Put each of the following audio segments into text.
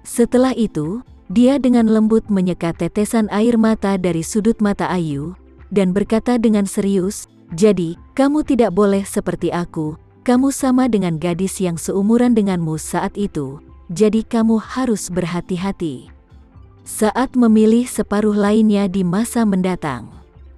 Setelah itu, dia dengan lembut menyekat tetesan air mata dari sudut mata Ayu, dan berkata dengan serius, "Jadi, kamu tidak boleh seperti aku, kamu sama dengan gadis yang seumuran denganmu saat itu, jadi kamu harus berhati-hati saat memilih separuh lainnya di masa mendatang.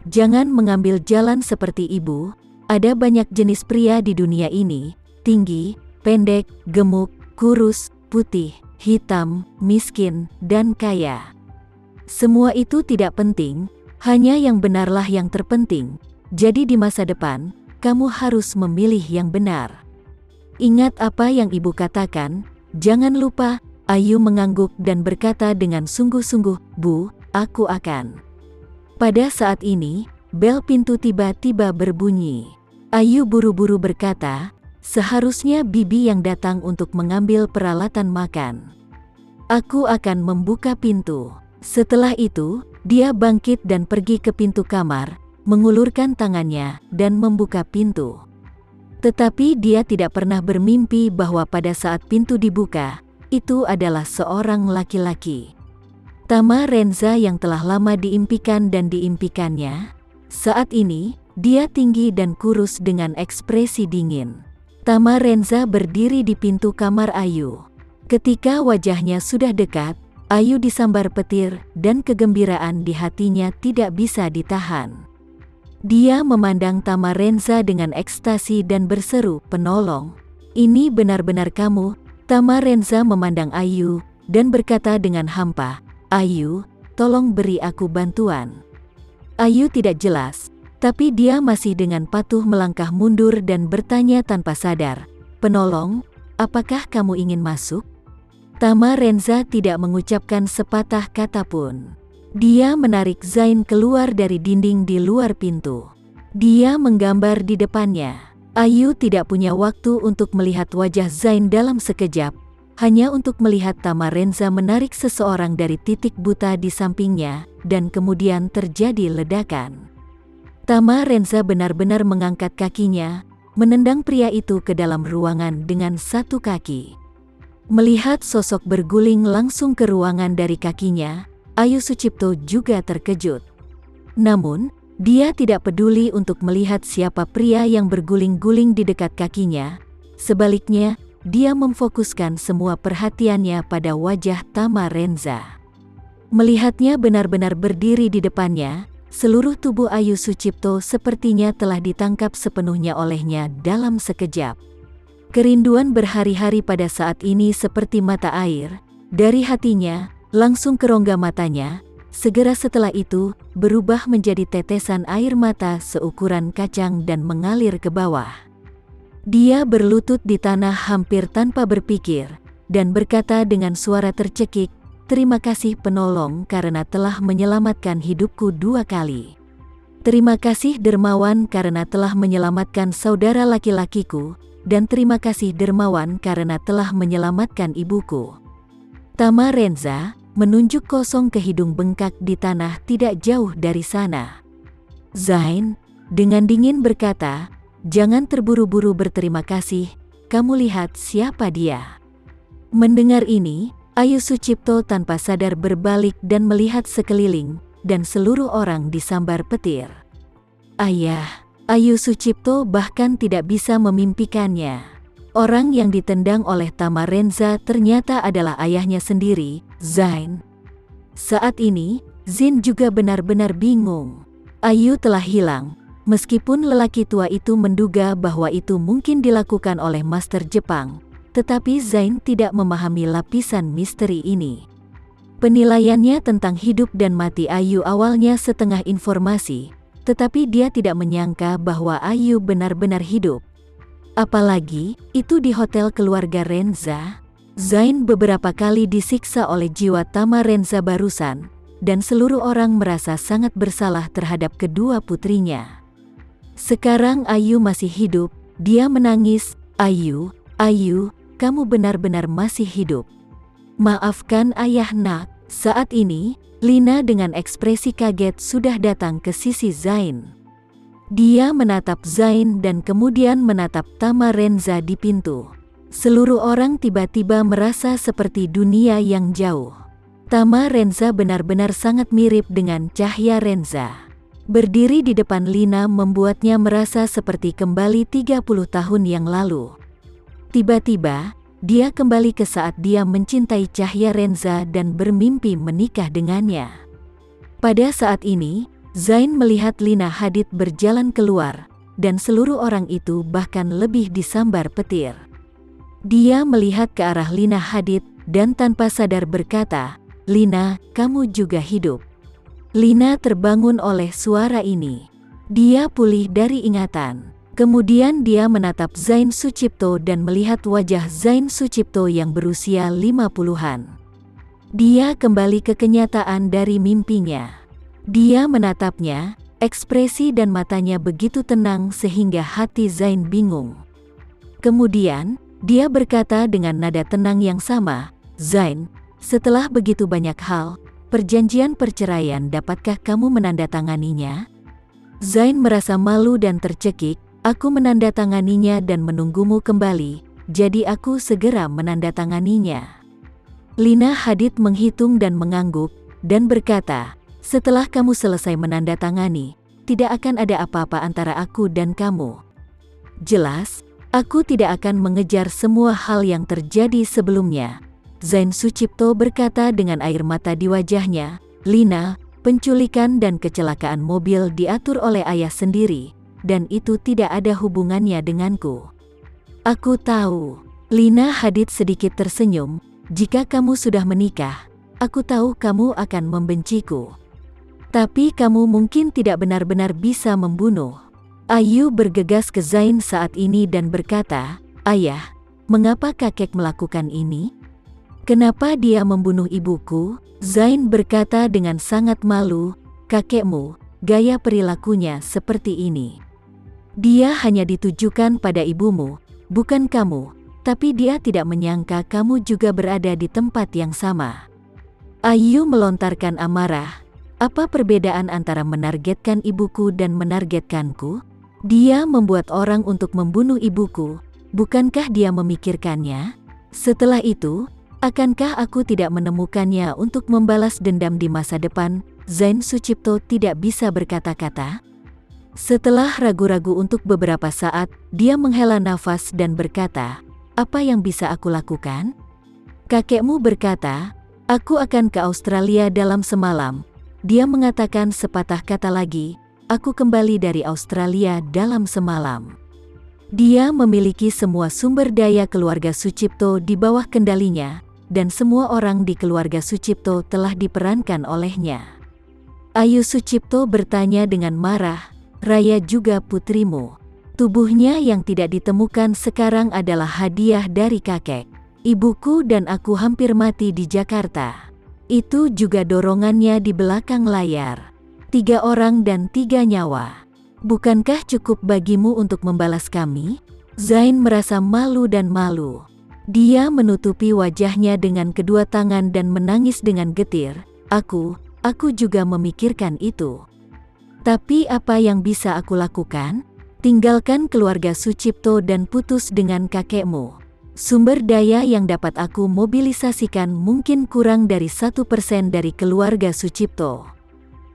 Jangan mengambil jalan seperti ibu, ada banyak jenis pria di dunia ini, tinggi, pendek, gemuk, kurus, putih, hitam, miskin, dan kaya. Semua itu tidak penting, hanya yang benarlah yang terpenting. Jadi di masa depan, kamu harus memilih yang benar. Ingat apa yang ibu katakan, jangan lupa." Ayu mengangguk dan berkata dengan sungguh-sungguh, "Bu, aku akan." Pada saat ini, bel pintu tiba-tiba berbunyi. Ayu buru-buru berkata, "Seharusnya bibi yang datang untuk mengambil peralatan makan. Aku akan membuka pintu." Setelah itu, dia bangkit dan pergi ke pintu kamar, mengulurkan tangannya, dan membuka pintu. Tetapi dia tidak pernah bermimpi bahwa pada saat pintu dibuka, itu adalah seorang laki-laki. Tama Renza yang telah lama diimpikan dan diimpikannya. Saat ini, dia tinggi dan kurus dengan ekspresi dingin. Tama Renza berdiri di pintu kamar Ayu. Ketika wajahnya sudah dekat, Ayu disambar petir dan kegembiraan di hatinya tidak bisa ditahan. Dia memandang Tama Renza dengan ekstasi dan berseru, "Penolong, ini benar-benar kamu?" Tama Renza memandang Ayu dan berkata dengan hampa, "Ayu, tolong beri aku bantuan." Ayu tidak jelas, tapi dia masih dengan patuh melangkah mundur dan bertanya tanpa sadar, "Penolong, apakah kamu ingin masuk?" Tama Renza tidak mengucapkan sepatah kata pun. Dia menarik Zain keluar dari dinding di luar pintu. Dia menggambar di depannya. Ayu tidak punya waktu untuk melihat wajah Zain dalam sekejap, hanya untuk melihat Tama Renza menarik seseorang dari titik buta di sampingnya, dan kemudian terjadi ledakan. Tama Renza benar-benar mengangkat kakinya, menendang pria itu ke dalam ruangan dengan satu kaki. Melihat sosok berguling langsung ke ruangan dari kakinya, Ayu Sucipto juga terkejut. Namun, dia tidak peduli untuk melihat siapa pria yang berguling-guling di dekat kakinya. Sebaliknya, dia memfokuskan semua perhatiannya pada wajah Tama Renza. Melihatnya benar-benar berdiri di depannya, seluruh tubuh Ayu Sucipto sepertinya telah ditangkap sepenuhnya olehnya dalam sekejap. Kerinduan berhari-hari pada saat ini seperti mata air, dari hatinya, langsung ke rongga matanya. Segera setelah itu, berubah menjadi tetesan air mata seukuran kacang dan mengalir ke bawah. Dia berlutut di tanah hampir tanpa berpikir, dan berkata dengan suara tercekik, "Terima kasih penolong karena telah menyelamatkan hidupku 2 kali. Terima kasih dermawan karena telah menyelamatkan saudara laki-lakiku, dan terima kasih dermawan karena telah menyelamatkan ibuku." Tama Renza menunjuk kosong ke hidung bengkak di tanah tidak jauh dari sana. Zain dengan dingin berkata, "Jangan terburu-buru berterima kasih, kamu lihat siapa dia." Mendengar ini, Ayu Sucipto tanpa sadar berbalik dan melihat sekeliling, dan seluruh orang disambar petir. Ayah, Ayu Sucipto bahkan tidak bisa memimpikannya. Orang yang ditendang oleh Tama Renza ternyata adalah ayahnya sendiri, Zain. Saat ini, Zin juga benar-benar bingung. Ayu telah hilang, meskipun lelaki tua itu menduga bahwa itu mungkin dilakukan oleh Master Jepang, tetapi Zain tidak memahami lapisan misteri ini. Penilaiannya tentang hidup dan mati Ayu awalnya setengah informasi, tetapi dia tidak menyangka bahwa Ayu benar-benar hidup. Apalagi, itu di hotel keluarga Renza. Zain beberapa kali disiksa oleh jiwa Tama Renza barusan, dan seluruh orang merasa sangat bersalah terhadap kedua putrinya. Sekarang Ayu masih hidup, dia menangis, "Ayu, Ayu, kamu benar-benar masih hidup. Maafkan ayah nak." Saat ini, Lina dengan ekspresi kaget sudah datang ke sisi Zain. Dia menatap Zain dan kemudian menatap Tama Renza di pintu. Seluruh orang tiba-tiba merasa seperti dunia yang jauh. Tama Renza benar-benar sangat mirip dengan Cahya Renza. Berdiri di depan Lina membuatnya merasa seperti kembali 30 tahun yang lalu. Tiba-tiba, dia kembali ke saat dia mencintai Cahya Renza dan bermimpi menikah dengannya. Pada saat ini, Zain melihat Lina Hadid berjalan keluar, dan seluruh orang itu bahkan lebih disambar petir. Dia melihat ke arah Lina Hadid dan tanpa sadar berkata, "Lina, kamu juga hidup." Lina terbangun oleh suara ini. Dia pulih dari ingatan. Kemudian dia menatap Zain Sucipto dan melihat wajah Zain Sucipto yang berusia 50-an. Dia kembali ke kenyataan dari mimpinya. Dia menatapnya, ekspresi dan matanya begitu tenang sehingga hati Zain bingung. Kemudian, dia berkata dengan nada tenang yang sama, "Zain, setelah begitu banyak hal, perjanjian perceraian dapatkah kamu menandatanganinya?" Zain merasa malu dan tercekik. "Aku menandatanganinya dan menunggumu kembali, jadi aku segera menandatanganinya." Lina Hadid menghitung dan mengangguk, dan berkata, "Setelah kamu selesai menandatangani, tidak akan ada apa-apa antara aku dan kamu. Jelas, aku tidak akan mengejar semua hal yang terjadi sebelumnya." Zain Sucipto berkata dengan air mata di wajahnya, "Lina, penculikan dan kecelakaan mobil diatur oleh ayah sendiri, dan itu tidak ada hubungannya denganku." "Aku tahu." Lina Hadid sedikit tersenyum, "Jika kamu sudah menikah, aku tahu kamu akan membenciku. Tapi kamu mungkin tidak benar-benar bisa membunuh." Ayu bergegas ke Zain saat ini dan berkata, "Ayah, mengapa kakek melakukan ini? Kenapa dia membunuh ibuku?" Zain berkata dengan sangat malu, "Kakekmu, gaya perilakunya seperti ini. Dia hanya ditujukan pada ibumu, bukan kamu, tapi dia tidak menyangka kamu juga berada di tempat yang sama." Ayu melontarkan amarah, "Apa perbedaan antara menargetkan ibuku dan menargetkanku? Dia membuat orang untuk membunuh ibuku, bukankah dia memikirkannya? Setelah itu, akankah aku tidak menemukannya untuk membalas dendam di masa depan?" Zain Sucipto tidak bisa berkata-kata. Setelah ragu-ragu untuk beberapa saat, dia menghela nafas dan berkata, "Apa yang bisa aku lakukan?" "Kakekmu berkata, aku akan ke Australia dalam semalam." Dia mengatakan sepatah kata lagi, "Aku kembali dari Australia dalam semalam." Dia memiliki semua sumber daya keluarga Sucipto di bawah kendalinya, dan semua orang di keluarga Sucipto telah diperankan olehnya. Ayu Sucipto bertanya dengan marah, "Raya juga putrimu? Tubuhnya yang tidak ditemukan sekarang adalah hadiah dari kakek. Ibuku dan aku hampir mati di Jakarta. Itu juga dorongannya di belakang layar. 3 orang dan 3 nyawa. Bukankah cukup bagimu untuk membalas kami?" Zain merasa malu dan malu. Dia menutupi wajahnya dengan kedua tangan dan menangis dengan getir. Aku juga memikirkan itu. Tapi apa yang bisa aku lakukan? Tinggalkan keluarga Sucipto dan putus dengan kakekmu. Sumber daya yang dapat aku mobilisasikan mungkin kurang dari 1% dari keluarga Sucipto.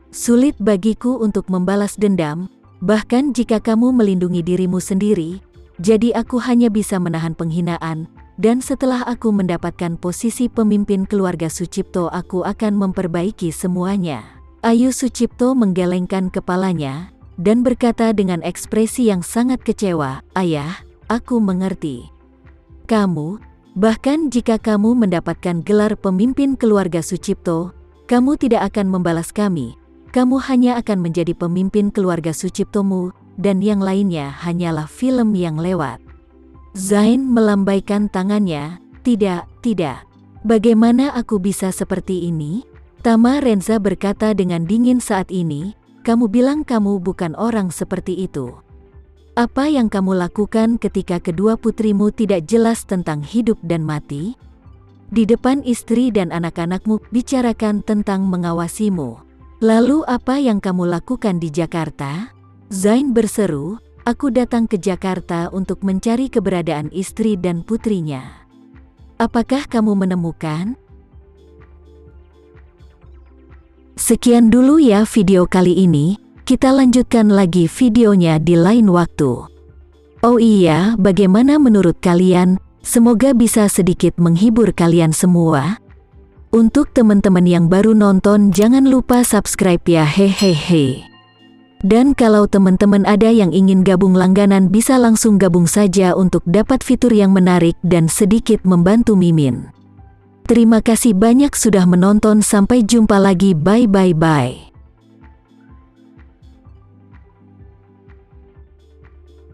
Sulit bagiku untuk membalas dendam, bahkan jika kamu melindungi dirimu sendiri, jadi aku hanya bisa menahan penghinaan, dan setelah aku mendapatkan posisi pemimpin keluarga Sucipto aku akan memperbaiki semuanya. Ayu Sucipto menggelengkan kepalanya, dan berkata dengan ekspresi yang sangat kecewa, "Ayah, aku mengerti. Kamu, bahkan jika kamu mendapatkan gelar pemimpin keluarga Sucipto, kamu tidak akan membalas kami. Kamu hanya akan menjadi pemimpin keluarga Suciptomu, dan yang lainnya hanyalah film yang lewat." Zain melambaikan tangannya, Tidak. Bagaimana aku bisa seperti ini?" Tama Renza berkata dengan dingin saat ini, "Kamu bilang kamu bukan orang seperti itu. Apa yang kamu lakukan ketika kedua putrimu tidak jelas tentang hidup dan mati? Di depan istri dan anak-anakmu bicarakan tentang mengawasimu. Lalu apa yang kamu lakukan di Jakarta?" Zain berseru, Aku datang ke Jakarta untuk mencari keberadaan istri dan putrinya. Apakah kamu menemukan? Sekian dulu ya video kali ini, kita lanjutkan lagi videonya di lain waktu. Oh iya, bagaimana menurut kalian? Semoga bisa sedikit menghibur kalian semua. Untuk teman-teman yang baru nonton, jangan lupa subscribe ya, hehehe. Dan kalau teman-teman ada yang ingin gabung langganan, bisa langsung gabung saja untuk dapat fitur yang menarik dan sedikit membantu Mimin. Terima kasih banyak sudah menonton, sampai jumpa lagi, bye bye bye.